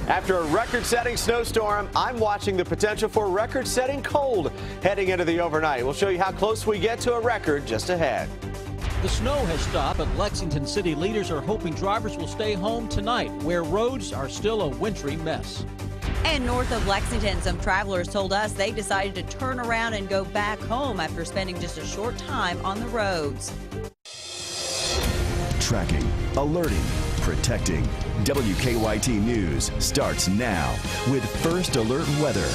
After a record-setting snowstorm, I'm watching the potential for record-setting cold heading into the overnight. We'll show you how close we get to a record just ahead. The snow has stopped, but Lexington city leaders are hoping drivers will stay home tonight, where roads are still a wintry mess. And north of Lexington, some travelers told us they decided to turn around and go back home after spending just a short time on the roads. Tracking, alerting, protecting. WKYT News starts now with First Alert Weather.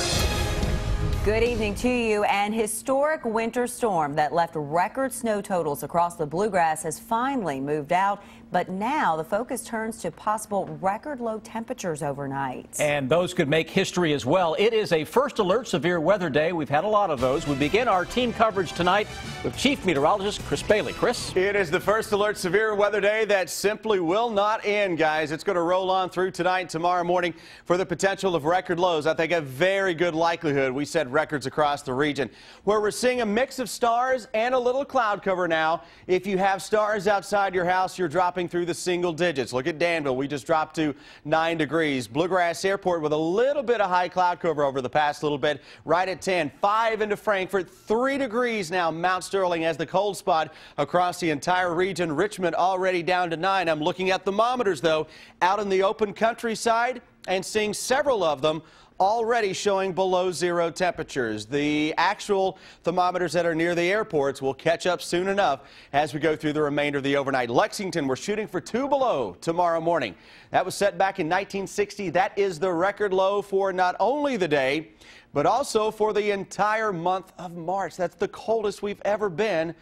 Good evening to you. An historic winter storm that left record snow totals across the bluegrass has finally moved out, but now the focus turns to possible record low temperatures overnight. And those could make history as well. It is a first alert severe weather day. We've had a lot of those. We begin our team coverage tonight with Chief Meteorologist Chris Bailey. Chris? It is the first alert severe weather day that simply will not end, guys. It's going to roll on through tonight and tomorrow morning for the potential of record lows. I think a very good likelihood. We said records across the region, where we're seeing a mix of stars and a little cloud cover now. If you have stars outside your house, you're dropping through the single digits. Look at Danville. We just dropped to 9 degrees. Bluegrass Airport with a little bit of high cloud cover over the past little bit, right at 10. 5 into Frankfort, 3 degrees now. Mount Sterling has the cold spot across the entire region. Richmond already down to 9. I'm looking at thermometers, though, out in the open countryside and seeing several of them already showing below zero temperatures. The actual thermometers that are near the airports will catch up soon enough as we go through the remainder of the overnight. Lexington, we're shooting for 2 below tomorrow morning. That was set back in 1960. That is the record low for not only the day, but also for the entire month of March. That's the coldest we've ever been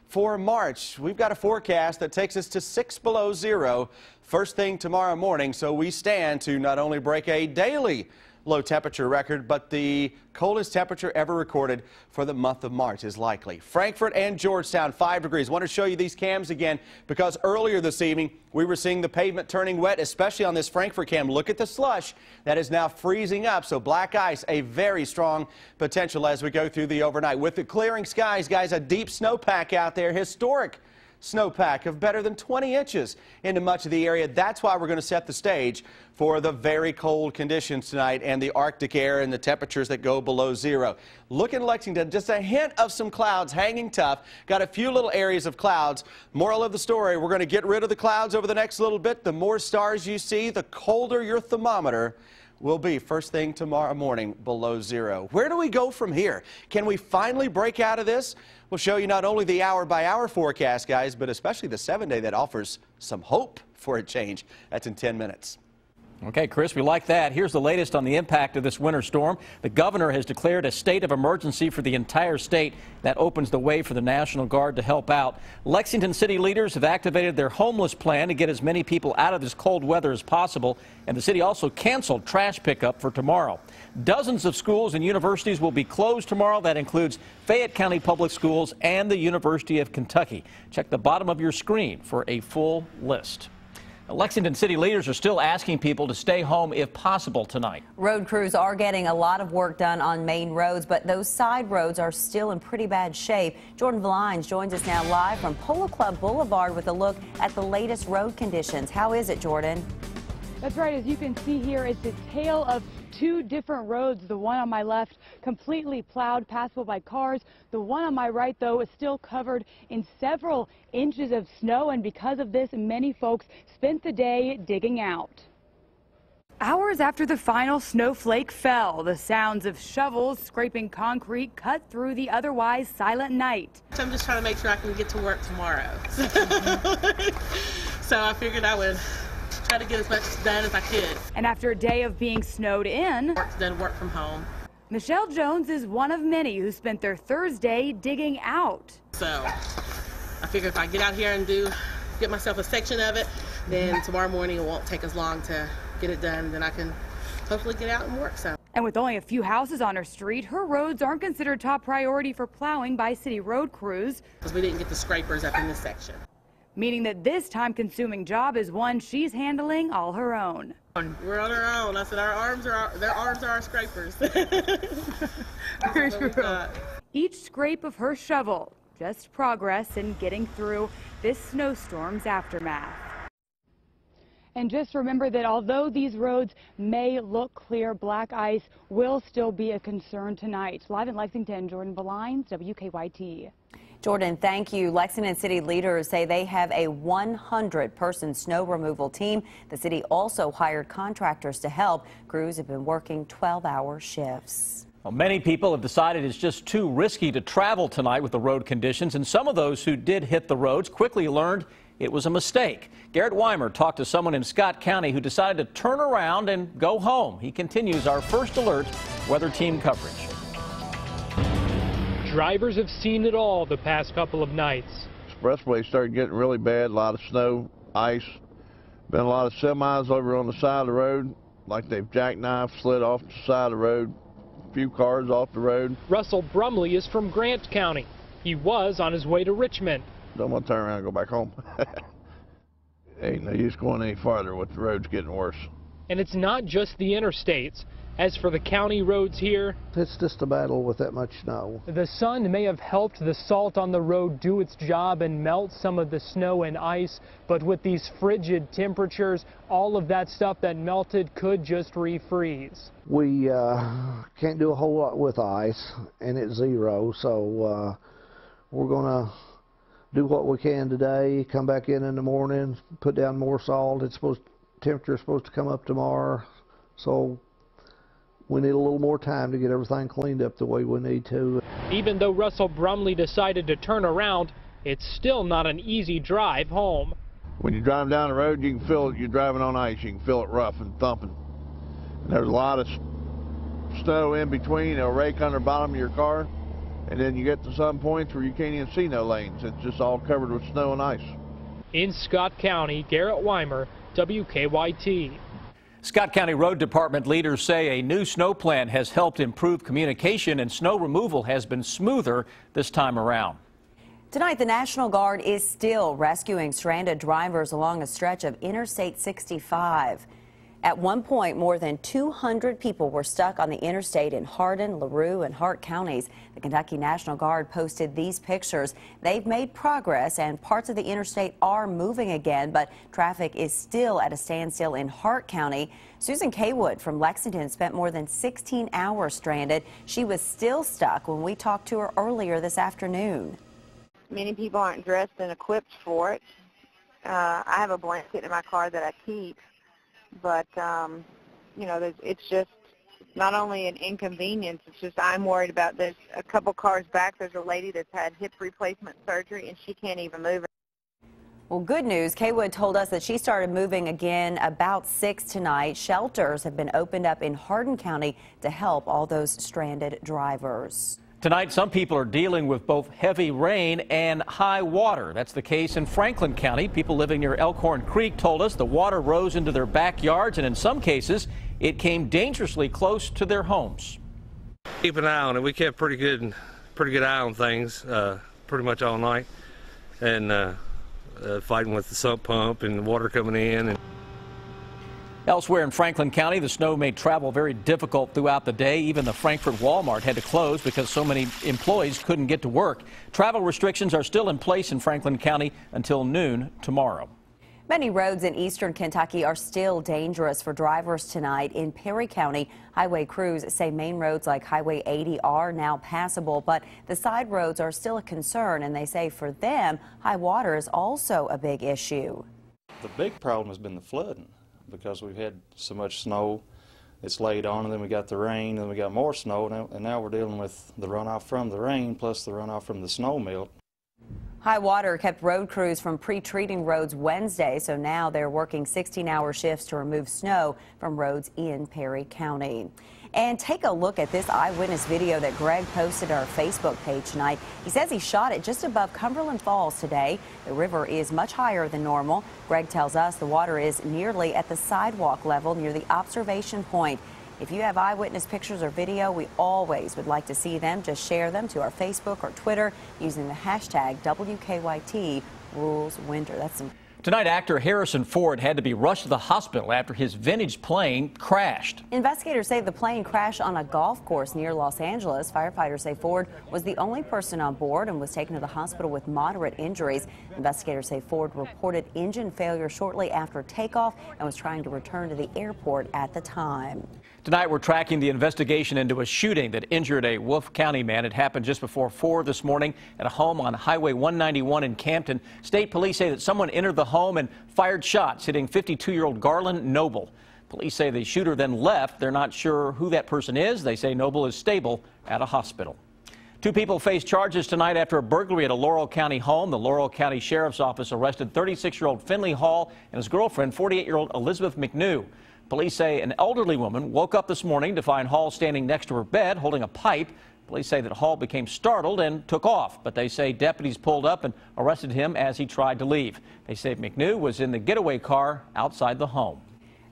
for March. We've got a forecast that takes us to 6 below zero first thing tomorrow morning, so we stand to not only break a daily low temperature record, but the coldest temperature ever recorded for the month of March is likely. Frankfort and Georgetown, 5 degrees. Want to show you these cams again because earlier this evening we were seeing the pavement turning wet, especially on this Frankfort cam. Look at the slush that is now freezing up. So black ice, a very strong potential as we go through the overnight. With the clearing skies, guys, a deep snowpack out there, historic snowpack of better than 20 inches into much of the area. That's why we're going to set the stage for the very cold conditions tonight and the Arctic air and the temperatures that go below zero. Look in Lexington, just a hint of some clouds hanging tough. Got a few little areas of clouds. Moral of the story, we're going to get rid of the clouds over the next little bit. The more stars you see, the colder your thermometer will be first thing tomorrow morning below zero. Where do we go from here? Can we finally break out of this? We'll show you not only the hour-by-hour forecast, guys, but especially the 7-day that offers some hope for a change. That's in 10 minutes. Okay, Chris, we like that. Here's the latest on the impact of this winter storm. The governor has declared a state of emergency for the entire state. That opens the way for the National Guard to help out. Lexington city leaders have activated their homeless plan to get as many people out of this cold weather as possible, and the city also canceled trash pickup for tomorrow. Dozens of schools and universities will be closed tomorrow. That includes Fayette County Public Schools and the University of Kentucky. Check the bottom of your screen for a full list. Lexington city leaders are still asking people to stay home if possible tonight. Road crews are getting a lot of work done on main roads, but those side roads are still in pretty bad shape. Jordan Valines joins us now live from Polo Club Boulevard with a look at the latest road conditions. How is it, Jordan? That's right. As you can see here, it's a tale of 2 different roads. The one on my left completely plowed, passable by cars. The one on my right, though, is still covered in several inches of snow, and because of this, many folks spent the day digging out. Hours after the final snowflake fell, the sounds of shovels scraping concrete cut through the otherwise silent night. I'm just trying to make sure I can get to work tomorrow. So I figured I would try to get as much done as I could. And after a day of being snowed in, work from home. Michelle Jones is one of many who spent their Thursday digging out. So I figure if I get out here and get myself a section of it, then tomorrow morning it won't take as long to get it done. Then I can hopefully get out and work some. And with only a few houses on her street, her roads aren't considered top priority for plowing by city road crews. Because we didn't get the scrapers up in this section. Meaning that this time-consuming job is one she's handling all her own. We're on our own. I said their arms are our scrapers. Each scrape of her shovel, just progress in getting through this snowstorm's aftermath. And just remember that although these roads may look clear, black ice will still be a concern tonight. Live in Lexington, Jordan Valines, WKYT. Jordan, thank you. Lexington City leaders say they have a 100-person snow removal team. The city also hired contractors to help. Crews have been working 12-hour shifts. Well, many people have decided it's just too risky to travel tonight with the road conditions, and some of those who did hit the roads quickly learned it was a mistake. Garrett Weimer talked to someone in Scott County who decided to turn around and go home. He continues our First Alert weather team coverage. Drivers have seen it all the past couple of nights. Expressway started getting really bad, a lot of snow, ice. Been a lot of semis over on the side of the road, like they've jackknifed, slid off the side of the road, a few cars off the road. Russell Brumley is from Grant County. He was on his way to Richmond. Don't want to turn around and go back home. Ain't no use going any farther with the roads getting worse. And it's not just the interstates. As for the county roads here, it's just a battle with that much snow. The sun may have helped the salt on the road do its job and melt some of the snow and ice, but with these frigid temperatures, all of that stuff that melted could just refreeze. We can't do a whole lot with ice, and it's zero, so we're going to do what we can today, come back in the morning, put down more salt. Temperature's supposed to come up tomorrow, so we need a little more time to get everything cleaned up the way we need to. Even though Russell Brumley decided to turn around, it's still not an easy drive home. When you're driving down the road, you can feel it. You're driving on ice. You can feel it rough and thumping. And there's a lot of snow in between. It'll rake under the bottom of your car. And then you get to some points where you can't even see no lanes. It's just all covered with snow and ice. In Scott County, Garrett Weimer, WKYT. Scott County Road Department leaders say a new snow plan has helped improve communication, and snow removal has been smoother this time around. Tonight, the National Guard is still rescuing stranded drivers along a stretch of Interstate 65. At one point, more than 200 people were stuck on the interstate in Hardin, LaRue, and Hart counties. The Kentucky National Guard posted these pictures. They've made progress, and parts of the interstate are moving again, but traffic is still at a standstill in Hart County. Susan Kaywood from Lexington spent more than 16 hours stranded. She was still stuck when we talked to her earlier this afternoon. Many people aren't dressed and equipped for it. I have a blanket in my car that I keep. But, you know, it's just not only an inconvenience, it's just I'm worried about there's a couple cars back. There's a lady that's had hip replacement surgery, and she can't even move. Well, good news. Kaywood told us that she started moving again about 6 tonight. Shelters have been opened up in Hardin County to help all those stranded drivers. Tonight, some people are dealing with both heavy rain and high water. That's the case in Franklin County. People living near Elkhorn Creek told us the water rose into their backyards, and in some cases, it came dangerously close to their homes. Keep an eye on it. We kept pretty good eye on things pretty much all night, and fighting with the sump pump and the water coming in. Elsewhere in Franklin County, the snow made travel very difficult throughout the day. Even the Frankfort Walmart had to close because so many employees couldn't get to work. Travel restrictions are still in place in Franklin County until noon tomorrow. Many roads in eastern Kentucky are still dangerous for drivers tonight. In Perry County, highway crews say main roads like Highway 80 are now passable, but the side roads are still a concern, and they say for them, high water is also a big issue. The big problem has been the flooding, because we've had so much snow it's laid on, and then we got the rain, and then we got more snow, and now we're dealing with the runoff from the rain plus the runoff from the snow melt. High water kept road crews from pre-treating roads Wednesday, so now they're working 16-hour shifts to remove snow from roads in Perry County. And take a look at this eyewitness video that Greg posted on our Facebook page tonight. He says he shot it just above Cumberland Falls today. The river is much higher than normal. Greg tells us the water is nearly at the sidewalk level near the observation point. If you have eyewitness pictures or video, we always would like to see them. Just share them to our Facebook or Twitter using the hashtag WKYT Rules Winter. That's some Tonight, actor Harrison Ford had to be rushed to the hospital after his vintage plane crashed. Investigators say the plane crashed on a golf course near Los Angeles. Firefighters say Ford was the only person on board and was taken to the hospital with moderate injuries. Investigators say Ford reported engine failure shortly after takeoff and was trying to return to the airport at the time. Tonight, we're tracking the investigation into a shooting that injured a Wolf County man. It happened just before 4 this morning at a home on Highway 191 in Campton. State police say that someone entered the home and fired shots, hitting 52-year-old Garland Noble. Police say the shooter then left. They're not sure who that person is. They say Noble is stable at a hospital. 2 people face charges tonight after a burglary at a Laurel County home. The Laurel County Sheriff's Office arrested 36-year-old Finley Hall and his girlfriend, 48-year-old Elizabeth McNew. Police say an elderly woman woke up this morning to find Hall standing next to her bed holding a pipe. Police say that Hall became startled and took off, but they say deputies pulled up and arrested him as he tried to leave. They say McNew was in the getaway car outside the home.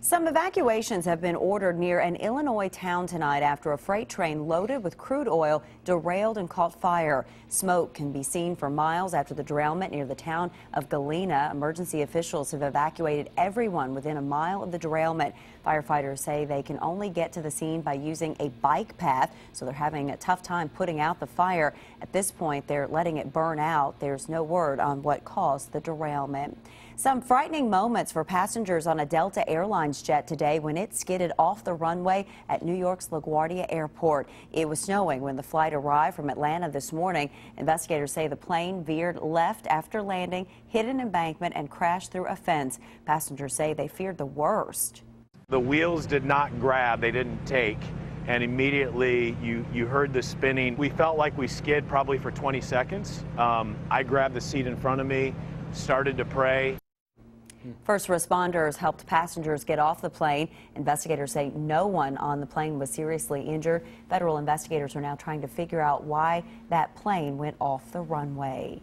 Some evacuations have been ordered near an Illinois town tonight after a freight train loaded with crude oil derailed and caught fire. Smoke can be seen for miles after the derailment near the town of Galena. Emergency officials have evacuated everyone within a mile of the derailment. Firefighters say they can only get to the scene by using a bike path, so they're having a tough time putting out the fire. At this point, they're letting it burn out. There's no word on what caused the derailment. Some frightening moments for passengers on a Delta Airlines jet today when it skidded off the runway at New York's LaGuardia Airport. It was snowing when the flight arrived from Atlanta this morning. Investigators say the plane veered left after landing, hit an embankment, and crashed through a fence. Passengers say they feared the worst. The wheels did not grab, they didn't take, and immediately you heard the spinning. We felt like we skid probably for 20 seconds. I grabbed the seat in front of me, started to pray. First responders helped passengers get off the plane. Investigators say no one on the plane was seriously injured. Federal investigators are now trying to figure out why that plane went off the runway.